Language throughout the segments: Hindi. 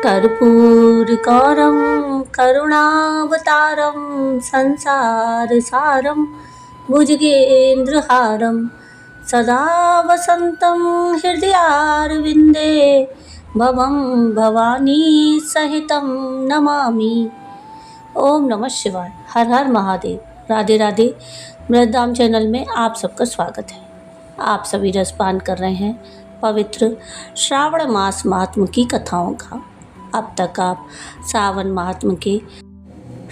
कर्पूरगौरं करुणावतारं संसारसारं भुजगेन्द्रहारं सदा वसन्तं हृदयारविन्दे भवं भवानी सहितं नमामि। ओम नमः शिवाय। हर हर महादेव। राधे राधे। मृतधाम चैनल में आप सबका स्वागत है। आप सभी रसपान कर रहे हैं पवित्र श्रावण मास महात्म की कथाओं का। अब तक आप सावन महात्म के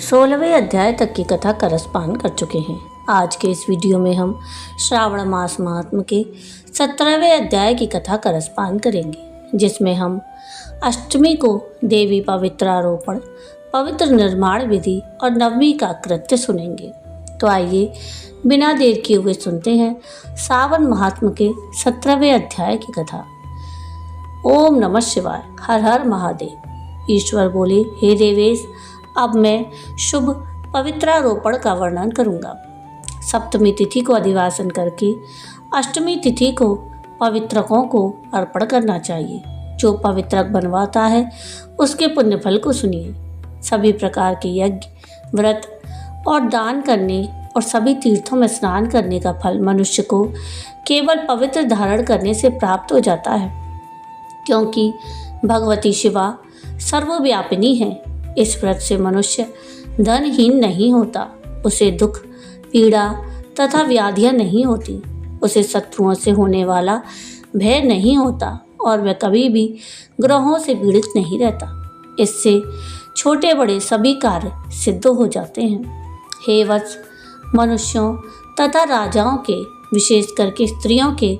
16वें अध्याय तक की कथा का रसपान कर चुके हैं। आज के इस वीडियो में हम श्रावण मास महात्म के 17वें अध्याय की कथा का रसपान करेंगे, जिसमें हम अष्टमी को देवी पवित्रारोपण, पवित्र निर्माण विधि और नवमी का कृत्य सुनेंगे। तो आइए बिना देर किए हुए सुनते हैं सावन महात्म के 17वें अध्याय की कथा। ओम नमः शिवाय। हर हर महादेव। ईश्वर बोले, हे देवेश, अब मैं शुभ पवित्रारोपण का वर्णन करूंगा। सप्तमी तिथि को अधिवासन करके अष्टमी तिथि को पवित्रकों को अर्पण करना चाहिए। जो पवित्रक बनवाता है उसके पुण्य फल को सुनिए। सभी प्रकार के यज्ञ, व्रत और दान करने और सभी तीर्थों में स्नान करने का फल मनुष्य को केवल पवित्र धारण करने से प्राप्त हो जाता है, क्योंकि भगवती शिवा सर्वव्यापिनी है। इस व्रत से मनुष्य धनहीन नहीं होता, उसे दुख, पीड़ा तथा व्याधियां नहीं होती, उसे शत्रुओं से होने वाला भय नहीं होता और वह कभी भी ग्रहों से पीड़ित नहीं रहता। इससे छोटे बड़े सभी कार्य सिद्ध हो जाते हैं। हे वत्स, मनुष्यों तथा राजाओं के, विशेष करके स्त्रियों के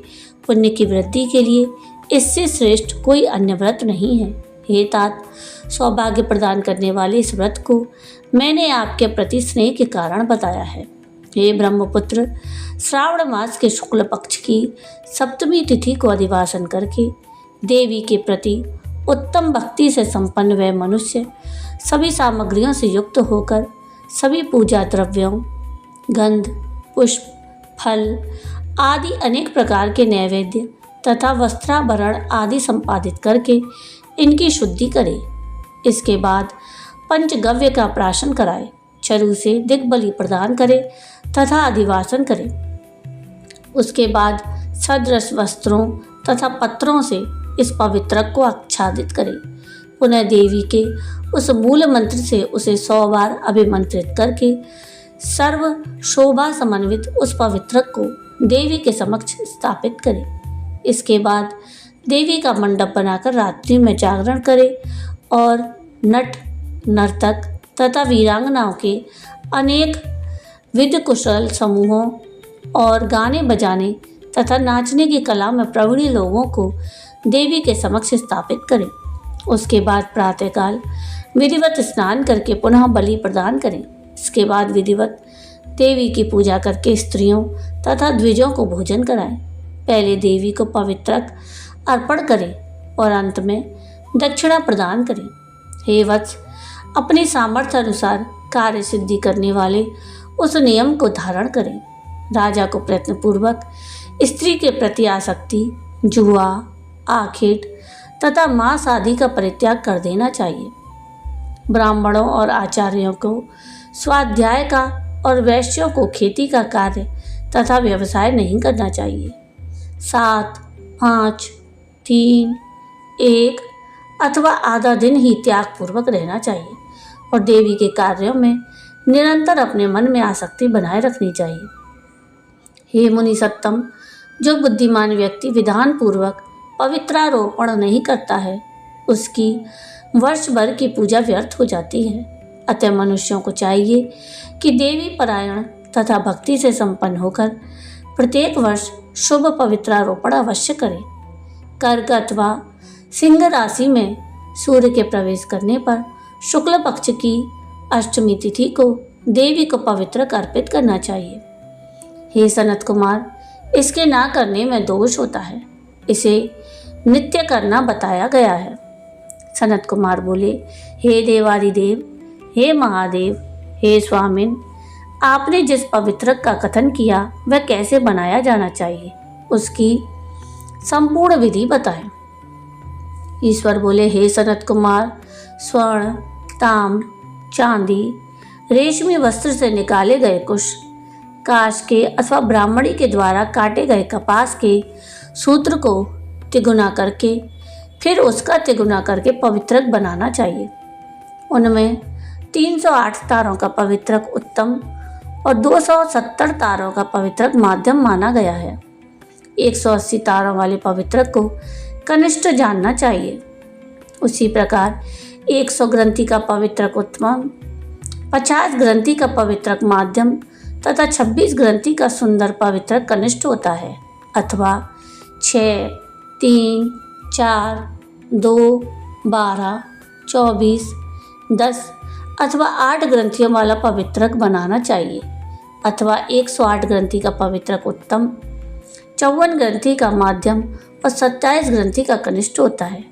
पुण्य की वृद्धि के लिए इससे श्रेष्ठ कोई अन्य व्रत नहीं है। हे तात, सौभाग्य प्रदान करने वाले इस व्रत को मैंने आपके प्रति स्नेह के कारण बताया है। हे ब्रह्मपुत्र, श्रावण मास के शुक्ल पक्ष की सप्तमी तिथि को अधिवासन करके देवी के प्रति उत्तम भक्ति से संपन्न वह मनुष्य सभी सामग्रियों से युक्त होकर सभी पूजा द्रव्यों, गंध, पुष्प, फल आदि अनेक प्रकार के नैवेद्य तथा वस्त्राभरण आदि संपादित करके इनकी शुद्धि करे। इसके बाद पंचगव्य का प्राशन कराए, चरु से दिग्बली प्रदान करे तथा अधिवासन करे। उसके बाद सदृश वस्त्रों तथा पत्रों से इस पवित्रक को आच्छादित करे। पुनः देवी के उस मूल मंत्र से उसे 100 बार अभिमंत्रित करके सर्व शोभा समन्वित उस पवित्रक को देवी के समक्ष स्थापित करे। इसके बाद देवी का मंडप बनाकर रात्रि में जागरण करे और नट, नर्तक तथा वीरांगनाओं के अनेक विधि कुशल समूहों और गाने बजाने तथा नाचने की कला में प्रवीण लोगों को देवी के समक्ष स्थापित करें। उसके बाद प्रातःकाल विधिवत स्नान करके पुनः बलि प्रदान करें। इसके बाद विधिवत देवी की पूजा करके स्त्रियों तथा द्विजों को भोजन कराएं। पहले देवी को पवित्रक अर्पण करें और अंत में दक्षिणा प्रदान करें। हे वत्स, अपनी सामर्थ्य अनुसार कार्य सिद्धि करने वाले उस नियम को धारण करें। राजा को प्रयत्नपूर्वक स्त्री के प्रति आसक्ति, जुआ, आखेट तथा मांस आदि का परित्याग कर देना चाहिए। ब्राह्मणों और आचार्यों को स्वाध्याय का और वैश्यों को खेती का कार्य तथा व्यवसाय नहीं करना चाहिए। 7, 5, 3, 1 अथवा आधा दिन ही त्याग पूर्वक रहना चाहिए और देवी के कार्यों में निरंतर अपने मन में आसक्ति बनाए रखनी चाहिए। हे मुनि सत्तम, जो बुद्धिमान व्यक्ति विधान पूर्वक पवित्रारोपण नहीं करता है, उसकी वर्ष भर की पूजा व्यर्थ हो जाती है। अतः मनुष्यों को चाहिए कि देवी परायण तथा भक्ति से संपन्न होकर प्रत्येक वर्ष शुभ पवित्रारोपण अवश्य करें। कर्क अथवा सिंह राशि में सूर्य के प्रवेश करने पर शुक्ल पक्ष की अष्टमी तिथि को देवी को पवित्र अर्पित करना चाहिए। हे सनत कुमार, इसके ना करने में दोष होता है, इसे नित्य करना बताया गया है। सनत कुमार बोले, हे देवादिदेव, हे महादेव, हे स्वामिन, आपने जिस पवित्रक का कथन किया वह कैसे बनाया जाना चाहिए, उसकी संपूर्ण विधि बताएं। ईश्वर बोले, हे सनत कुमार, स्वर्ण, ताम्र, चांदी, रेशमी वस्त्र से निकाले गए कुश, काश के अथवा ब्राह्मणी के द्वारा काटे गए कपास के सूत्र को तिगुना करके फिर उसका तिगुना करके पवित्रक बनाना चाहिए। उनमें 308 तारों का पवित्रक उत्तम और 270 तारों का पवित्रक माध्यम माना गया है। 180 तारों वाले पवित्रक को कनिष्ठ जानना चाहिए। उसी प्रकार 100 ग्रंथि का पवित्रक उत्तम, 50 ग्रंथि का पवित्रक माध्यम तथा 26 ग्रंथि का सुंदर पवित्रक कनिष्ठ होता है, अथवा 6, 3, 4, 2, 12, 24, 10 अथवा 8 ग्रंथियों वाला पवित्रक बनाना चाहिए, अथवा 108 ग्रंथि का पवित्रक उत्तम, 54 ग्रंथि का माध्यम और 27 ग्रंथि का कनिष्ठ होता है।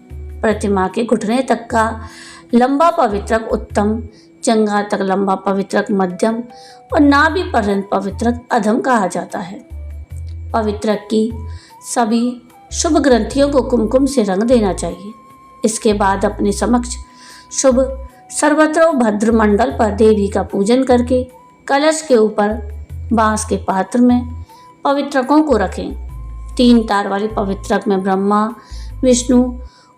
प्रतिमा के घुटने तक का लंबा पवित्रक उत्तम, जंघा तक लंबा पवित्रक मध्यम और नाभि पर्यंत पवित्रक अधम कहा जाता है। पवित्रक की सभी शुभ ग्रंथियों को कुमकुम से रंग देना चाहिए। इसके बाद अपने समक्ष शुभ सर्वत्रोभद्र मंडल पर देवी का पूजन करके कलश के ऊपर बांस के पात्र में पवित्रकों को रखें। 3 तार वाले पवित्रक में ब्रह्मा, विष्णु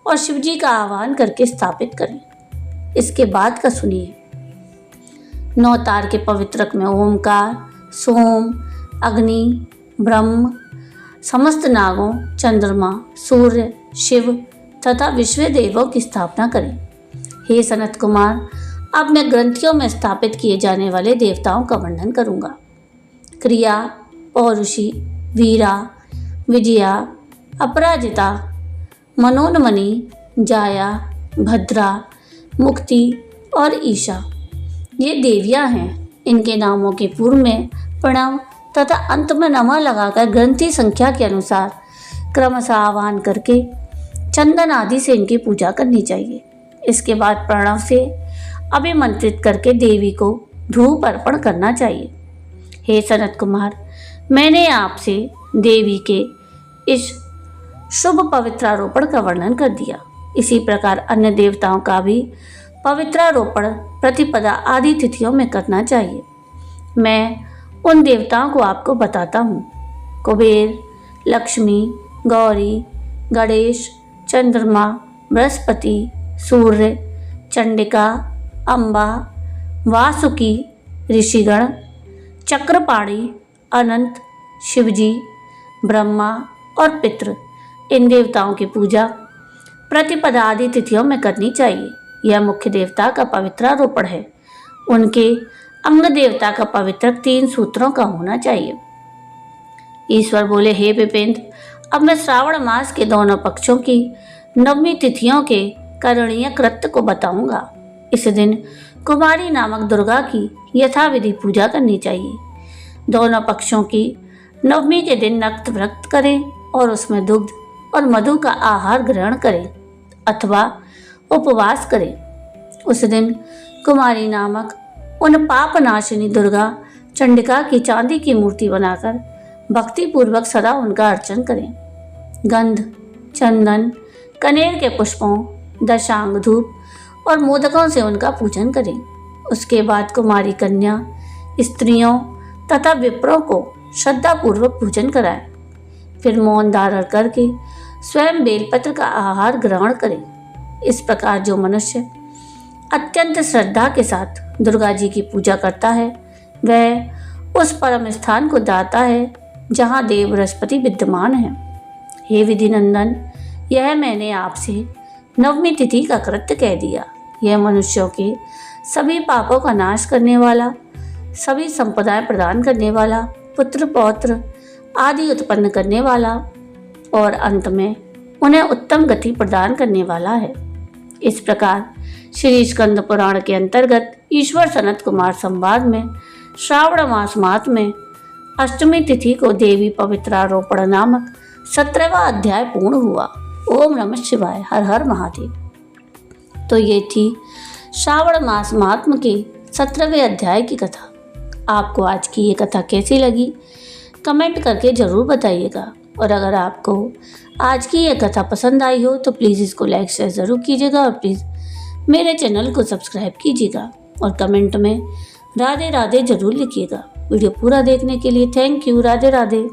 और शिव जी का आह्वान करके स्थापित करें। इसके बाद का सुनिए। 9 तार के पवित्रक में ओमकार, सोम, अग्नि, ब्रह्म, समस्त नागों, चंद्रमा, सूर्य, शिव तथा विश्व देवों की स्थापना करें। हे सनत कुमार, अब मैं ग्रंथियों में स्थापित किए जाने वाले देवताओं का वर्णन करूंगा। क्रिया, पौरुषी, वीरा, विजया, अपराजिता, मनोन्मणि, जाया, भद्रा, मुक्ति और ईशा ये देवियां हैं। इनके नामों के पूर्व में प्रणव तथा अंत में नमा लगाकर ग्रंथि संख्या के अनुसार क्रमशः आह्वान करके चंदन आदि से इनकी पूजा करनी चाहिए। इसके बाद प्रणव से अभिमंत्रित करके देवी को धूप अर्पण करना चाहिए। हे सनत कुमार, मैंने आपसे देवी के इस शुभ पवित्रारोपण का वर्णन कर दिया। इसी प्रकार अन्य देवताओं का भी पवित्रारोपण प्रतिपदा आदि तिथियों में करना चाहिए। मैं उन देवताओं को आपको बताता हूँ। कुबेर, लक्ष्मी, गौरी, गणेश, चंद्रमा, बृहस्पति, सूर्य, चंडिका, अम्बा, वासुकी, ऋषिगण, चक्रपाणी, अनंत, शिवजी, ब्रह्मा और पितृ इन देवताओं की पूजा प्रतिपदा आदि तिथियों में करनी चाहिए। यह मुख्य देवता का पवित्रारोपण है। उनके अंग देवता का पवित्र 3 सूत्रों का होना चाहिए। ईश्वर बोले, हे विपेंद्र, अब मैं श्रावण मास के दोनों पक्षों की 9वीं तिथियों के करणीय कृत्य को बताऊंगा। इस दिन कुमारी नामक दुर्गा की यथाविधि पूजा करनी चाहिए। दोनों पक्षों की 9वीं के दिन नक्त व्रत करें और उसमें दुग्ध और मधु का आहार ग्रहण करें अथवा उपवास करें। उस दिन कुमारी नामक उन पापनाशिनी दुर्गा चंडिका की चांदी की मूर्ति बनाकर भक्तिपूर्वक सदा उनका अर्चन करें। गंध, चंदन, कनेर के पुष्पों, दशांग धूप और मोदकों से उनका पूजन करें। उसके बाद कुमारी कन्या, स्त्रियों तथा विप्रों को श्रद्धापूर्वक पूजन कराएं। फिर मौन धारण करके स्वयं बेलपत्र का आहार ग्रहण करें। इस प्रकार जो मनुष्य अत्यंत श्रद्धा के साथ दुर्गा जी की पूजा करता है वह उस परम स्थान को जाता है जहाँ देव बृहस्पति विद्यमान है। हे विधि नंदन, यह मैंने आपसे 9वीं तिथि का कृत्य कह दिया। यह मनुष्यों के सभी पापों का नाश करने वाला, सभी संपदाएं प्रदान करने वाला, पुत्र पौत्र आदि उत्पन्न करने वाला और अंत में उन्हें उत्तम गति प्रदान करने वाला है। इस प्रकार श्री स्कंद पुराण के अंतर्गत ईश्वर सनत कुमार संवाद में श्रावण मास माह में 8वीं तिथि को देवी पवित्रारोपण नामक 17वां अध्याय पूर्ण हुआ। ओम नमः शिवाय। हर हर महादेव। तो ये थी श्रावण मास महात्म के 17वें अध्याय की कथा। आपको आज की ये कथा कैसी लगी कमेंट करके ज़रूर बताइएगा। और अगर आपको आज की ये कथा पसंद आई हो तो प्लीज़ इसको लाइक शेयर ज़रूर कीजिएगा और प्लीज़ मेरे चैनल को सब्सक्राइब कीजिएगा और कमेंट में राधे राधे ज़रूर लिखिएगा। वीडियो पूरा देखने के लिए थैंक यू। राधे राधे।